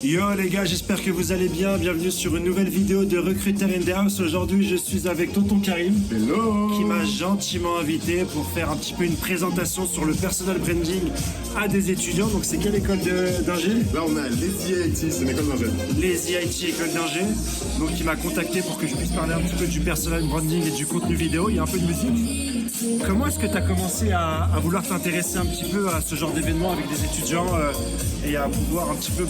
Yo les gars, j'espère que vous allez bien. Bienvenue sur une nouvelle vidéo de Recruiter in the House. Aujourd'hui, je suis avec Tonton Karim. Hello. Qui m'a gentiment invité pour faire un petit peu une présentation sur le personal branding à des étudiants. Donc c'est quelle école d'ingé? Là on est à Lazy IT, c'est une école d'ingé. Lazy IT, école d'ingé. Donc il m'a contacté pour que je puisse parler un petit peu du personal branding et du contenu vidéo. Il y a un peu de musique. Comment est-ce que tu as commencé à vouloir t'intéresser un petit peu à ce genre d'événement avec des étudiants et à pouvoir un petit peu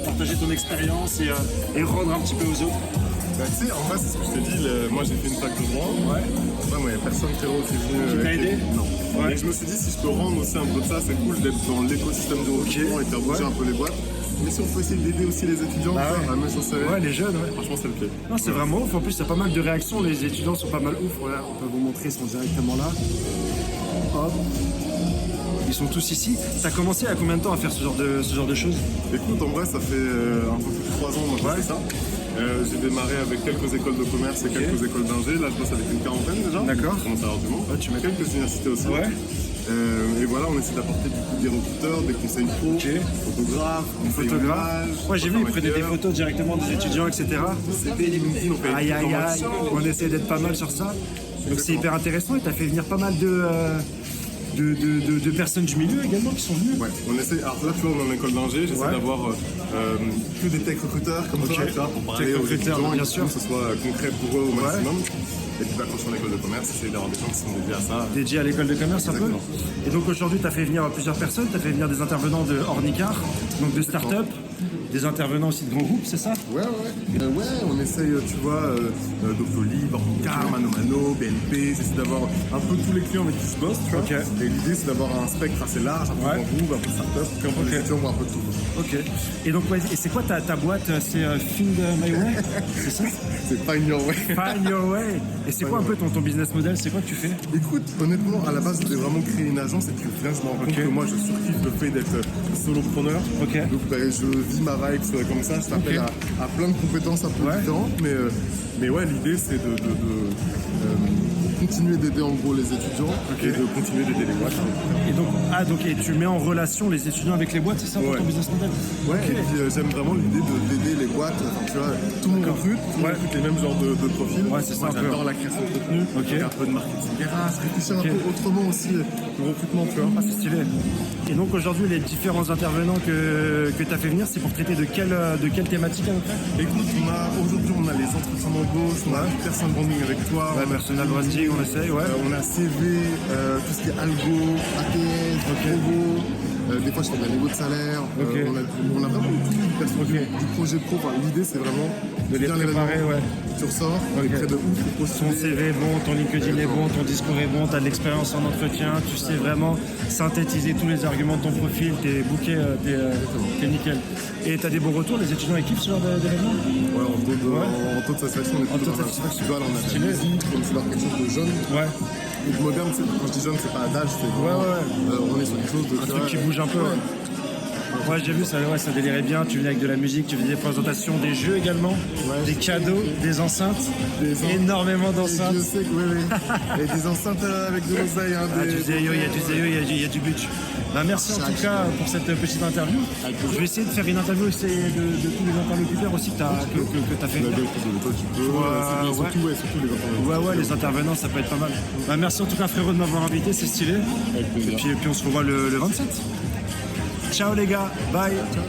partager ton expérience et rendre un petit peu aux autres? Bah, tu sais, en vrai, c'est ce que je t'ai dit. Moi, j'ai fait une fac de droit. Ouais. Moi, il n'y a personne frérot qui est venu. Qui t'a aidé? Non. Ouais. Et je me suis dit, si je peux rendre aussi un peu de ça, c'est cool d'être dans l'écosystème du recrutement et de faire bouger un peu les boîtes. Mais si on peut essayer d'aider aussi les étudiants, à mieux s'en servir. Ouais, les jeunes, ouais. Franchement, c'est le pied. Non, c'est vraiment ouf. En plus, il y a pas mal de réactions. Les étudiants sont pas mal ouf. Voilà, on peut vous montrer, ils sont directement là. Hop. Ils sont tous ici. T'as commencé à combien de temps à faire ce genre de choses? Écoute, en vrai, ça fait un peu plus de 3 ans moi que je fais ça. J'ai démarré avec quelques écoles de commerce et quelques écoles d'ingé. Là, je bosse avec une quarantaine déjà. D'accord. Je commence à avoir du monde. Ouais, tu mets quelques universités aussi. Ouais. Et voilà, on essaie d'apporter du coup des recruteurs, des conseils pro, photographes, Ouais, j'ai vu, ils prenaient des photos directement des étudiants, etc. CV, LinkedIn, on fait Aïe, aïe, aïe. On essaie d'être pas mal sur ça. Donc c'est hyper intéressant et t'as fait venir pas mal de personnes du milieu également qui sont venues. Ouais, on essaie. Alors là, tu vois, on est en école d'ingé, j'essaie d'avoir que des tech recruteurs comme toi, tu vois, pour parler aux étudiants, bien sûr, que ce soit concret pour eux au maximum. Et puis bah, quand je suis en école de commerce, j'essaie d'avoir des gens qui sont dédiés à ça. Dédiés à l'école de commerce. Exactement. Un peu. Et donc aujourd'hui, tu as fait venir plusieurs personnes, tu as fait venir des intervenants de Ornicar, donc de start-up, des intervenants aussi de grands groupes, c'est ça? Ouais, on essaye, tu vois, Doctolib, Ornicar, Mano Mano, BNP, j'essaie d'avoir un peu tous les clients avec qui je bosse, tu vois. Et l'idée, c'est d'avoir un spectre assez large, un peu grand groupe, un peu start-up, puis un peu les étudiants, un peu de tout. Ok. Et donc, et c'est quoi ta boîte? C'est Find My Way? C'est ça? C'est Find Your Way. Find Your Way. Et c'est quoi un peu ton business model? C'est quoi que tu fais? Écoute, honnêtement, à la base, je voulais vraiment créer une agence et puis au final, je me rends compte que moi, je surkiffe le fait d'être solopreneur. Donc, je vis ma vibe comme ça, je t'appelle à plein de compétences un peu différentes. Mais ouais, l'idée, c'est de continuer d'aider en gros les étudiants et de continuer d'aider les boîtes. Et tu mets en relation les étudiants avec les boîtes, c'est ça pour ton business model? Ouais, et puis j'aime vraiment l'idée d'aider les boîtes. Enfin, tu vois, tout le monde recrute, les mêmes genres de profils. Ouais, c'est ça. J'adore la création de contenu, un peu de marketing RH, réfléchir un peu autrement aussi le recrutement, tu vois. Ah, c'est stylé. Et donc aujourd'hui, les différents intervenants que tu as fait venir, c'est pour traiter de quelle thématique à peu près? Écoute, aujourd'hui, on a les entretiens d'embauche, on a du personal branding avec toi. Ouais, personal branding, on essaye, on a CV, tout ce qui est algo, ATS, provo. Des fois, je fais de la négo de salaire. On a vraiment du projet pro. Enfin, l'idée, c'est vraiment de les préparer, tu ressors, on est près de ouf. Ton CV est bon, ton LinkedIn est bon, ton discours est bon, tu as de l'expérience en entretien, tu sais vraiment synthétiser tous les arguments de ton profil, t'es booké, t'es nickel. Et tu as des bons retours, les étudiants kiffent ce genre d'événement? Ouais, en taux de satisfaction, on est plutôt dans festival, on a stylé, comme c'est quelque chose de jeune. Ouais. Et de moderne, quand je dis jeune, c'est pas d'âge, c'est vraiment, on est sur quelque chose de... Un truc qui bouge un peu. Ouais, j'ai vu, ça délirait bien. Tu venais avec de la musique, tu faisais des présentations, des jeux également, des cadeaux, des enceintes, énormément d'enceintes. Je sais que oui. Et des enceintes avec de l'oseille. Du Zéyo, il y a du but. Merci en tout cas pour cette petite interview. Je vais essayer de faire une interview de tous les interlocuteurs aussi que tu as fait. Toi, tu peux. Surtout les intervenants. Ouais, les intervenants, ça peut être pas mal. Merci en tout cas, frérot, de m'avoir invité, c'est stylé. Et puis on se revoit le 27. Ciao les gars, bye. Ciao.